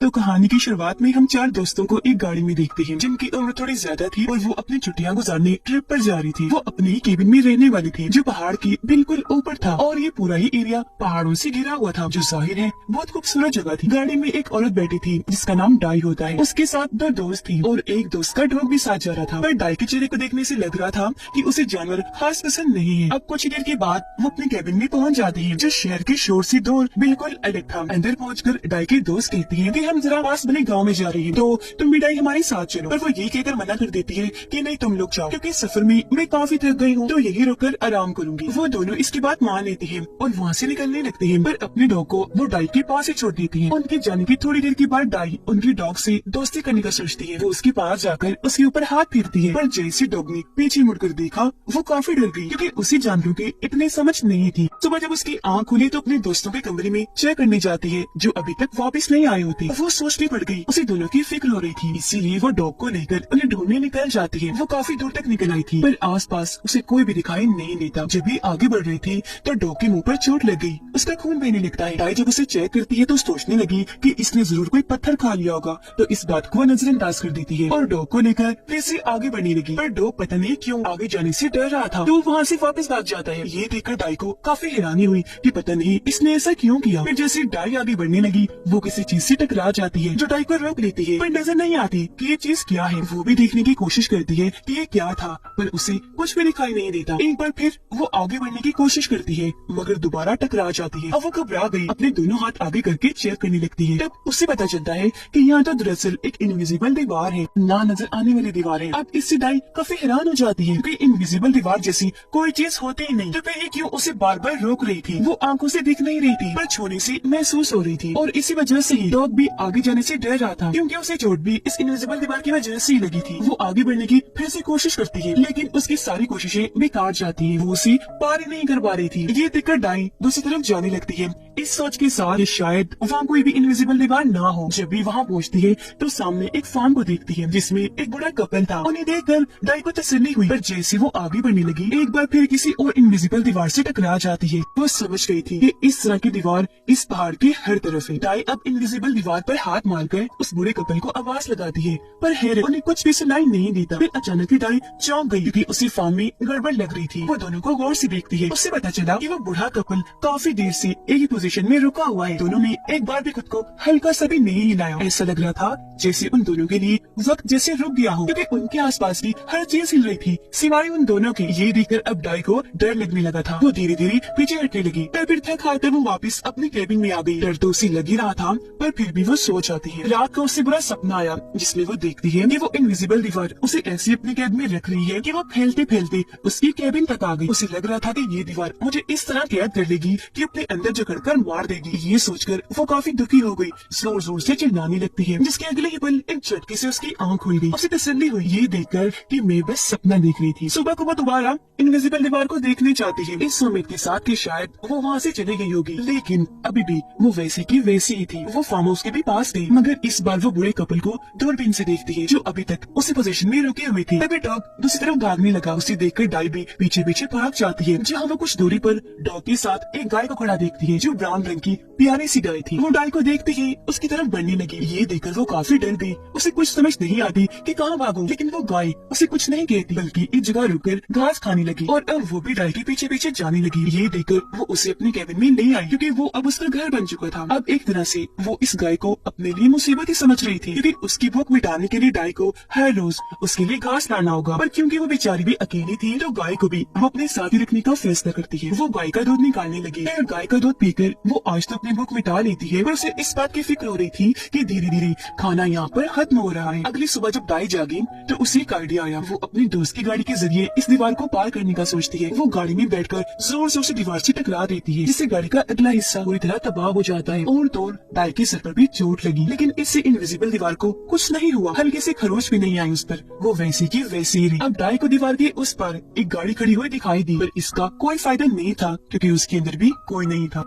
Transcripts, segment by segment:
तो कहानी की शुरुआत में हम चार दोस्तों को एक गाड़ी में देखते हैं जिनकी उम्र थोड़ी ज्यादा थी और वो अपनी छुट्टियां गुजारने ट्रिप पर जा रही थी। वो अपनी ही केबिन में रहने वाली थी जो पहाड़ की बिल्कुल ऊपर था और ये पूरा ही एरिया पहाड़ों से घिरा हुआ था जो जाहिर है बहुत खूबसूरत जगह थी। गाड़ी में एक औरत बैठी थी जिसका नाम डाई होता है। उसके साथ दो दोस्त थी और एक दोस्त का डॉग भी साथ जा रहा था। पर डाई के चेहरे को देखने से लग रहा था कि उसे जानवर खास पसंद नहीं है। अब कुछ देर के बाद वो अपने केबिन में पहुंच जाती है जो शहर के शोर से दूर बिल्कुल अलग था। अंदर पहुंचकर डाई के दोस्त कहती है कि हम जरा पास बने गाँव में जा रही है तो तुम भी डाई हमारे साथ चलो। पर वो ये कहकर मना कर देती है कि नहीं तुम लोग जाओ क्योंकि सफर में मैं काफी थक गई हूँ तो यही रुककर आराम करूंगी। वो दोनों इसकी बात मान लेते हैं और वहाँ से निकलने लगते हैं। पर अपने डॉग को वो डाई के पास ही छोड़ देती है। उनके जाने की थोड़ी देर के बाद डाई उनकी डॉग से दोस्ती करने का सोचती है। वो उसके पास जाकर उसके ऊपर हाथ फेरती है पर जैसे डॉग ने पीछे मुड़कर देखा वो काफी डर गई क्योंकि उसे जानवरों की इतनी समझ नहीं थी। सुबह जब उसकी आँख खुली तो अपने दोस्तों के कमरे में चेक करने जाती है जो अभी तक वापस नहीं आए होते। वो सोच में पड़ गई। उसे दोनों की फिक्र हो रही थी इसीलिए वो डॉग को लेकर उन्हें ढूंढने निकल जाती है। वो काफी दूर तक निकल आई थी पर आसपास उसे कोई भी दिखाई नहीं देता। जब भी आगे बढ़ रही थी तो डॉग के मुंह पर चोट लग गई। उसका खून बहने लगता है। डाई जब उसे चेक करती है तो सोचने लगी कि इसने जरूर कोई पत्थर खा लिया होगा तो इस बात को नजरअंदाज कर देती है और डॉग को लेकर फिर से आगे बढ़ने लगी। पर डॉग पता नहीं क्यों आगे जाने से डर रहा था तो वहाँ से वापस भाग जाता है। ये देखकर डाई को काफी हैरानी हुई कि पता नहीं इसने ऐसा क्यों किया। फिर जैसे डाई आगे बढ़ने लगी वो किसी चीज से टकरा जाती है जो डाई को रोक लेती है पर नजर नहीं आती कि ये चीज क्या है। वो भी देखने की कोशिश करती है कि ये क्या था पर उसे कुछ भी दिखाई नहीं देता। एक बार फिर वो आगे बढ़ने की कोशिश करती है मगर दोबारा टकरा जाती है। अब वो घबरा गई अपने दोनों हाथ आगे करके चेक करने लगती है। तब उसे पता चलता है कि यहाँ तो दरअसल एक इनविजिबल दीवार है ना नजर आने वाली दीवार है। अब इससे डाई काफी हैरान हो जाती है कि इनविजिबल दीवार जैसी कोई चीज होती ही नहीं तो फिर ये क्यों उसे बार बार रोक रही थी। वो आंखों से दिख नहीं रही थी पर छूने से महसूस हो रही थी और इसी वजह से ही डॉग भी आगे जाने से डर रहा था क्योंकि उसे चोट भी इस इनविजिबल दीवार की वजह से ही लगी थी। वो आगे बढ़ने की फिर से कोशिश करती है लेकिन उसकी सारी कोशिशें बेकार जाती है। वो उसे पार ही नहीं कर पा रही थी। ये देखकर डाई दूसरी तरफ जाने लगती है इस सोच के साथ कि शायद वहाँ कोई भी इनविजिबल दीवार ना हो। जब भी वहाँ पहुँचती है तो सामने एक फार्म को देखती है जिसमें एक बड़ा कपल था। उन्हें देखकर डाई को तसल्ली हुई पर जैसे वो आगे बढ़ने लगी एक बार फिर किसी और इनविजिबल दीवार से टकरा जाती है। वो समझ गई थी कि इस तरह की दीवार इस पहाड़ के हर तरफ है। डाई अब इनविजिबल दीवार पर हाथ मारकर उस बूढ़े कपल को आवाज लगाती है पर हैरत उन्हें कुछ भी सुनाई नहीं देता। फिर अचानक ही डाई चौंक गई क्योंकि उसी फार्म में गड़बड़ लग रही थी। वो दोनों को गौर से देखती है। उससे पता चला कि वो बूढ़ा कपल काफी देर से एक ही पोजीशन में रुका हुआ है। दोनों ने एक बार भी खुद को हल्का सा भी नहीं हिलाया। ऐसा लग रहा था जैसे उन दोनों के लिए वक्त जैसे रुक गया हो क्योंकि उनके आसपास की हर चीज हिल रही थी सिवाय उन दोनों के। ये देखकर अब डाई को डर लगने लगा था। वो धीरे धीरे पीछे हटने लगी पर फिर थक हारकर वो वापस अपने केबिन में आ गई। डर तो उसे लग ही रहा था पर फिर भी वो सो जाती है। रात को उसे बुरा सपना आया जिसमें वो देखती है कि वो इनविजिबल दीवार उसे ऐसी अपने कैद में रख रही है कि वो फैलते फैलते उसकी केबिन तक आ गई। उसे लग रहा था कि ये दीवार मुझे इस तरह कैद कर लेगी कि अपने अंदर जकड़कर मार देगी। ये सोचकर वो काफी दुखी हो गई। जोर जोर से चिल्लाने लगती है जिसके अगले ही पल एक झटके से उसकी आंख खुल गई। उसे तसल्ली हुई ये देखकर कि मैं बस सपना देख रही थी। सुबह को वो दोबारा इनविजिबल दीवार को देखने चाहती है इस उम्मीद के साथ कि शायद वो वहाँ से चली गई होगी लेकिन अभी भी वो वैसी की वैसी ही थी। वो फार्म हाउस के भी पास थी मगर इस बार वो बूढ़े कपल को दूरबीन से देखती है जो अभी तक उसी पोजीशन में रुके हुए थे। तभी डॉग दूसरी तरफ भागने लगा। उसे देखकर डाई भी पीछे पीछे भाग जाती है जहाँ वो कुछ दूरी पर डॉग के साथ एक गाय को खड़ा देखती है जो ब्राउन रंग की प्यारी सी गाय थी। वो डाई को देखते ही उसकी तरफ बढ़ने लगी। ये देखकर वो काफी डर गई। उसे कुछ समझ नहीं आती कि कहाँ भागूं लेकिन वो गाय उसे कुछ नहीं कहती बल्कि एक जगह रुककर घास खाने लगी और अब वो भी डाई के पीछे पीछे जाने लगी। ये देखकर वो उसे अपने केबिन में ले आई क्योंकि वो अब उसका घर बन चुका था। अब एक तरह से वो इस गाय को अपने लिए मुसीबत ही समझ रही थी क्योंकि उसकी भूख मिटाने के लिए डाई को हर रोज उसके लिए घास लाना होगा। पर क्योंकि वो बेचारी भी अकेली थी तो गाय को भी वो अपने साथ ही रखने का फैसला करती है। वो गाय का दूध निकालने लगी और गाय का दूध पीकर वो आज तो अपनी भूख मिटा लेती है पर उसे इस बात की फिक्र हो रही थी कि धीरे धीरे खाना यहाँ पर खत्म हो रहा है। अगली सुबह जब डाई जागी तो उसे एक आइडिया आया। वो अपने दोस्त की गाड़ी के जरिए इस दीवार को पार करने का सोचती है। वो गाड़ी में बैठकर जोर जोर से दीवार से टकरा देती है जिससे गाड़ी का अगला हिस्सा पूरी तरह तबाह हो जाता है और तो डाई के सर पर भी चोट लगी लेकिन इससे इनविजिबल दीवार को कुछ नहीं हुआ। हल्के से खरोच भी नहीं आई उस पर। वो वैसे की वैसे ही रही। अब डाई को दीवार के उस पार एक गाड़ी खड़ी हुई दिखाई दी पर इसका कोई फायदा नहीं था क्योंकि उसके अंदर भी कोई नहीं था।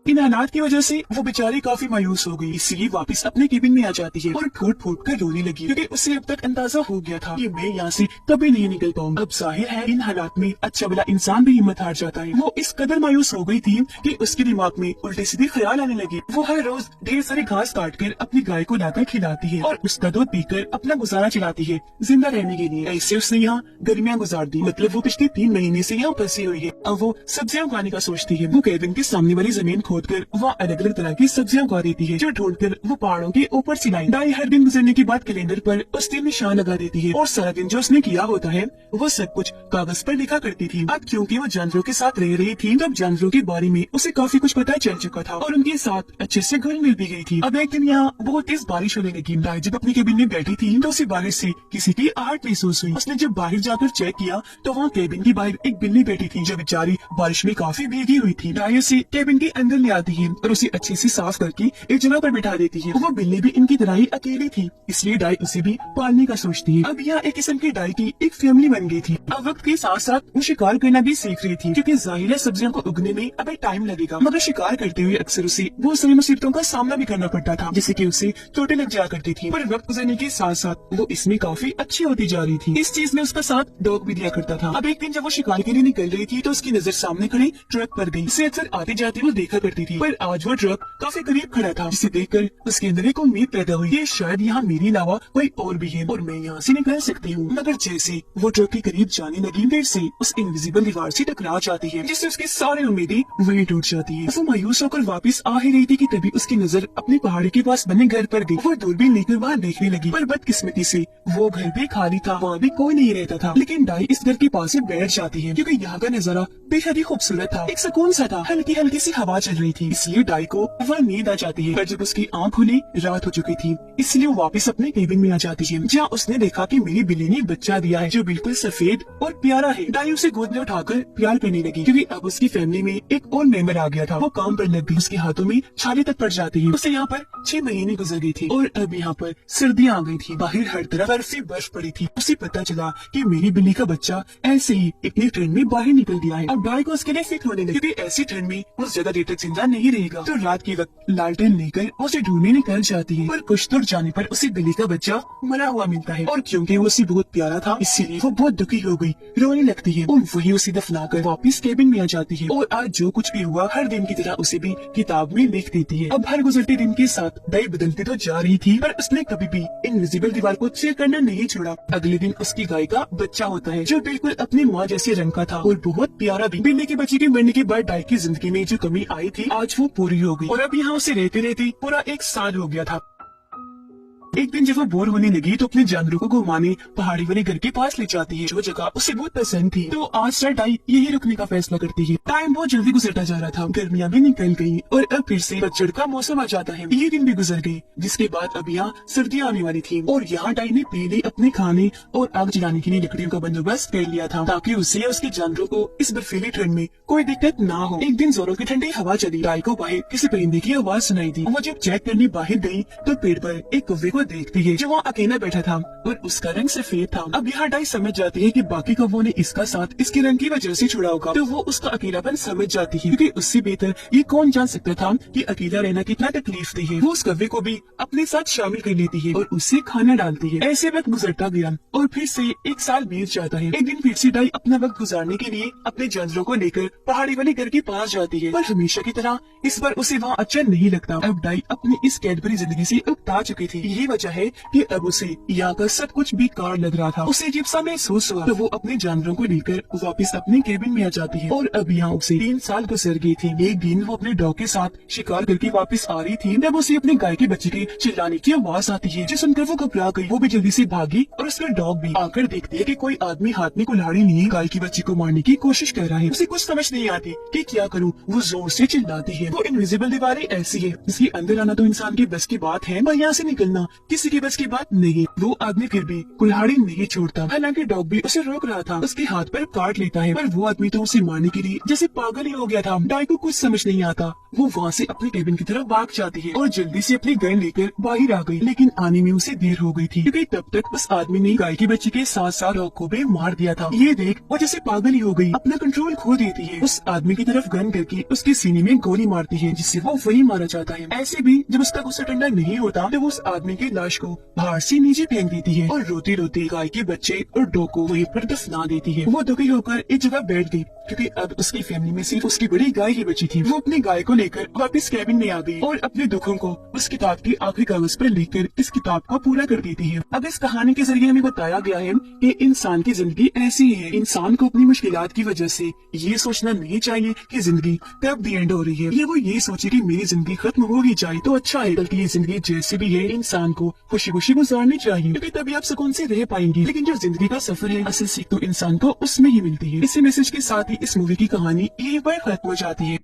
इन हालात की वजह से वो बेचारी काफी मायूस हो गई, इसलिए वापस अपने केबिन में आ जाती है और फूट फूट कर रोने लगी, क्योंकि उसे अब तक अंदाजा हो गया था कि मैं यहाँ से कभी नहीं निकल पाऊंगा। अब जाहिर है इन हालात में अच्छा भला इंसान भी हिम्मत हार जाता है। वो इस कदर मायूस हो गई थी कि उसके दिमाग में उल्टे सीधे ख्याल आने लगे। वो हर रोज ढेर सारे घास काट कर अपनी गाय को लाकर खिलाती है और उसका दूध पीकर अपना गुजारा चलाती है जिंदा रहने के लिए। ऐसे उसने यहाँ गर्मियाँ गुजार दी, मतलब वो पिछले 3 महीने से यहाँ फंसी हुई है। अब वो सब्जियां उगाने का सोचती है। वो केबिन के सामने वाली जमीन खोद कर वहाँ अलग अलग तरह की सब्जियां उगा देती है, जो ढूंढ कर वो पहाड़ों के ऊपर से लाई। दाई हर दिन गुजरने के बाद कैलेंडर पर उस दिन निशान लगा देती है और सारा दिन जो उसने किया होता है वो सब कुछ कागज पर लिखा करती थी। अब क्योंकि वो जानवरों के साथ रह रही थी, तब जानवरों के बारे में उसे काफी कुछ पता चल चुका था और उनके साथ अच्छे से घुल मिल भी गई थी। अब एक दिन यहाँ बहुत तेज बारिश होने लगी। दाई जब अपनी केबिन में बैठी थी तो उसे बारिश से किसी की आहट महसूस हुई। उसने जब बाहर जाकर चेक किया तो वहाँ केबिन की बाहर एक बिल्ली बैठी थी, जो बेचारी बारिश में काफी भीगी हुई थी। दाई उसे केबिन के अंदर ले आती है और उसे अच्छे से साफ करके एक जगह पर बिठा देती है। वो बिल्ली भी इनकी तरह ही अकेली थी, इसलिए दाई उसे भी पालने का सोचती है। अब यहाँ एक किस्म की दाई की एक फैमिली बन गई थी। अब वक्त के साथ साथ वो शिकार करना भी सीख रही थी, क्योंकि जाहिर है सब्जियों को उगने में अभी टाइम लगेगा। मगर शिकार करते हुए अक्सर उसे बहुत सारी मुसीबतों का सामना भी करना पड़ता था, जैसे कि उसे चोटें लग जाया करती थी। पर वक्त गुजरने के साथ साथ वो इसमें काफी अच्छी होती जा रही थी। इस चीज में उसका साथ डॉग भी दिया करता था। अब एक दिन जब वो शिकार के लिए निकल रही थी तो उसकी नजर सामने खड़े ट्रक पर गई। उसे अक्सर आते जाते वो देखा करती थी, पर आज वो ट्रक काफी करीब खड़ा था, जिसे देखकर उसके अंदर एक उम्मीद पैदा हुई कि शायद यहाँ मेरे अलावा कोई और भी है और मैं यहाँ से निकल सकती हूँ। मगर जैसे वो ट्रक के करीब जाने लगी, फिर से उस इनविजिबल दीवार से टकरा जाती है, जिससे उसकी सारी उम्मीदें वहीं टूट जाती है। वो मायूस होकर वापस आ ही रही थी कि तभी उसकी नजर अपनी पहाड़ी के पास बने घर पर गई। वो दूरबीन लेकर वहाँ देखने लगी, पर बदकिस्मती से वो घर भी खाली था, वहाँ भी कोई नहीं रहता था। लेकिन दाई इस घर के पास से बैठ जाती है, क्योंकि यहाँ का नजारा बेहद ही खूबसूरत था। एक सुकून सा था, हल्की हल्की सी हवा चल रही थी, इसलिए दाई को वह नींद आ जाती है। पर जब उसकी आँख खुली रात हो चुकी थी, इसलिए वो वापस अपने केबिन में आ जाती है, जहाँ उसने देखा कि मेरी बिल्ली ने बच्चा दिया है, जो बिल्कुल सफेद और प्यारा है। दाई उसे गोद में उठाकर प्यार करने लगी, क्योंकि अब उसकी फैमिली में एक और मेंबर आ गया था। वो काम पर लग गई, उसके हाथों में छाले तक पड़ जाती है। उसे यहाँ पर 6 महीने गुजर गई थी और अब यहाँ पर सर्दियाँ आ गई थी। बाहर हर तरफ बर्फ ही बर्फ पड़ी थी। उसे पता चला कि मेरी बिल्ली का बच्चा ऐसे ही इतनी ठंड में बाहर निकल गया है। अब दाई को उसके लिए फिक्र होने लगी, क्योंकि ऐसी ठंड में वो ज्यादा देर तक जिंदा नहीं रहेगा। तो रात के वक्त लालटेन लेकर उसे ढूंढने निकल जाती है, पर कुछ दूर जाने पर उसे बिल्ली का बच्चा मरा हुआ मिलता है। और क्योंकि वो उसे बहुत प्यारा था, इसीलिए वो बहुत दुखी हो गई, रोने लगती है और वही उसे दफनाकर वापस केबिन में आ जाती है। और आज जो कुछ भी हुआ हर दिन की तरह उसे भी किताब में लिख देती है। अब हर गुजरते दिन के साथ दाई बदलती तो जा रही थी, पर उसने कभी भी इनविजिबल दीवार को चेक करना नहीं छोड़ा। अगले दिन उसकी गाय का बच्चा होता है, जो बिल्कुल अपनी माँ जैसे रंग का था और बहुत प्यारा भी। बिल्ली के बच्चे के मरने के बाद दाई की जिंदगी में जो कमी आई थी, आज वो पूरी हो गई और अब यहाँ उसे रहते रहते पूरा 1 साल हो गया था। एक दिन जब वो बोर होने लगी तो अपने जानवरों को घुमाने पहाड़ी वाले घर के पास ले जाती है, जो जगह उसे बहुत पसंद थी। तो आज से दाई यही रुकने का फैसला करती है। टाइम बहुत जल्दी गुजरता जा रहा था, गर्मियाँ भी निकल गई और अब फिर से पतझड़ का मौसम आ जाता है। ये दिन भी गुजर गए, जिसके बाद अब यहाँ सर्दियाँ आने वाली थी और यहाँ दाई ने पहले अपने खाने और आग जलाने के लिए लकड़ियों का बंदोबस्त कर लिया था, ताकि उसे या उसके जानवरों को इस बर्फीली ठंड में कोई दिक्कत ना हो। एक दिन जोरों की ठंडी हवा चली, दाई को बाहर किसी परिंदे की आवाज सुनाई दी। वो जब चेक करने बाहर गई तो पेड़ पर एक कौवे को देखती है, जो अकेला बैठा था और उसका रंग सफेद था। अब यहाँ दाई समझ जाती है कि बाकी कौवों ने इसका साथ इसके रंग की वजह से छुड़ा होगा, तो वो उसका अकेलापन समझ जाती है, क्योंकि उससे बेहतर ये कौन जान सकता था कि अकेला रहना कितना तकलीफ दे है। वो उस कौवे को भी अपने साथ शामिल कर लेती है और उससे खाना डालती है। ऐसे वक्त गुजरता गया और फिर से 1 साल बीत जाता है। एक दिन फिर से दाई अपना वक्त गुजारने के लिए अपने जानवरों को लेकर पहाड़ी वाले घर के पास जाती है, पर हमेशा की तरह इस बार उसे वहाँ अच्छा नहीं लगता। अब दाई अपनी इस कैद भरी जिंदगी से उकता चुकी थी। यही वजह है कि अब उसे यहाँ का सब कुछ बेकार लग रहा था। उसे अजीब सा महसूस हुआ, तो वो अपने जानवरों को लेकर वापस अपने केबिन में आ जाती है और अब यहाँ उसे 3 साल गुजर गई थी। एक दिन वो अपने डॉग के साथ शिकार करके वापस आ रही थी, तब उसे अपने गाय के बच्चे के चिल्लाने की आवाज आती है, जो सुनकर वो घबरा गई। वो भी जल्दी से भागी और उसका डॉग भी आकर देखती है कि कोई आदमी हाथ में कुल्हाड़ी लिए गाय के बच्चे को मारने की कोशिश कर रहा है। उसे कुछ समझ नहीं आती कि क्या करूँ। वो जोर से चिल्लाती है। वो इनविजिबल दीवारें ऐसी है, इसके अंदर आना तो इंसान की बस की बात है, पर यहाँ से निकलना किसी के बस की बात नहीं। वो आदमी फिर भी कुल्हाड़ी नहीं छोड़ता। हालांकि डॉग भी उसे रोक रहा था, उसके हाथ पर काट लेता है, पर वो आदमी तो उसे मारने के लिए जैसे पागल ही हो गया था। डाई को कुछ समझ नहीं आता। वो वहाँ से अपने केबिन की तरफ भाग जाती है और जल्दी से अपनी गन लेकर बाहर आ गई, लेकिन आने में उसे देर हो गई थी, क्योंकि तब तक उस आदमी ने गाय के बच्चे के साथ साथ डॉग को भी मार दिया था। ये देख वो जैसे पागल ही हो गई, अपना कंट्रोल खो देती है। उस आदमी की तरफ गन करके उसके सीने में गोली मारती है, जिससे वो वही मारा जाता है। ऐसे भी जब उसका गुस्सा ठंडा नहीं होता तो वो उस आदमी की लाश को बाहर से नीचे फेंक देती है और रोती रोती गाय के बच्चे और डॉग को वहीं पर दफना देती है। वो दुखी होकर एक जगह बैठ गई, क्योंकि अब उसकी फैमिली में सिर्फ उसकी बड़ी गाय ही बची थी। वो अपनी गाय को लेकर वापस कैबिन में आ गई और अपने दुखों को उस किताब के आखिरी कागज पर लिखकर इस किताब को पूरा कर देती है। अब इस कहानी के जरिए हमें बताया गया है कि इंसान की जिंदगी ऐसी है। इंसान को अपनी मुश्किलात की वजह से ये सोचना नहीं चाहिए कि जिंदगी कब दी एंड हो रही है, या वो ये सोचे कि मेरी जिंदगी खत्म हो ही जाए तो अच्छा है। बल्कि ये जिंदगी जैसी भी है इंसान को खुशी खुशी गुजारनी चाहिए, क्योंकि तभी आप सुकून से रह पाएंगे। लेकिन जो जिंदगी का सफर है, असल सीख तो इंसान को उसमें ही मिलती है। इसी मैसेज के साथ ही इस मूवी की कहानी यहीं पर खत्म हो जाती है।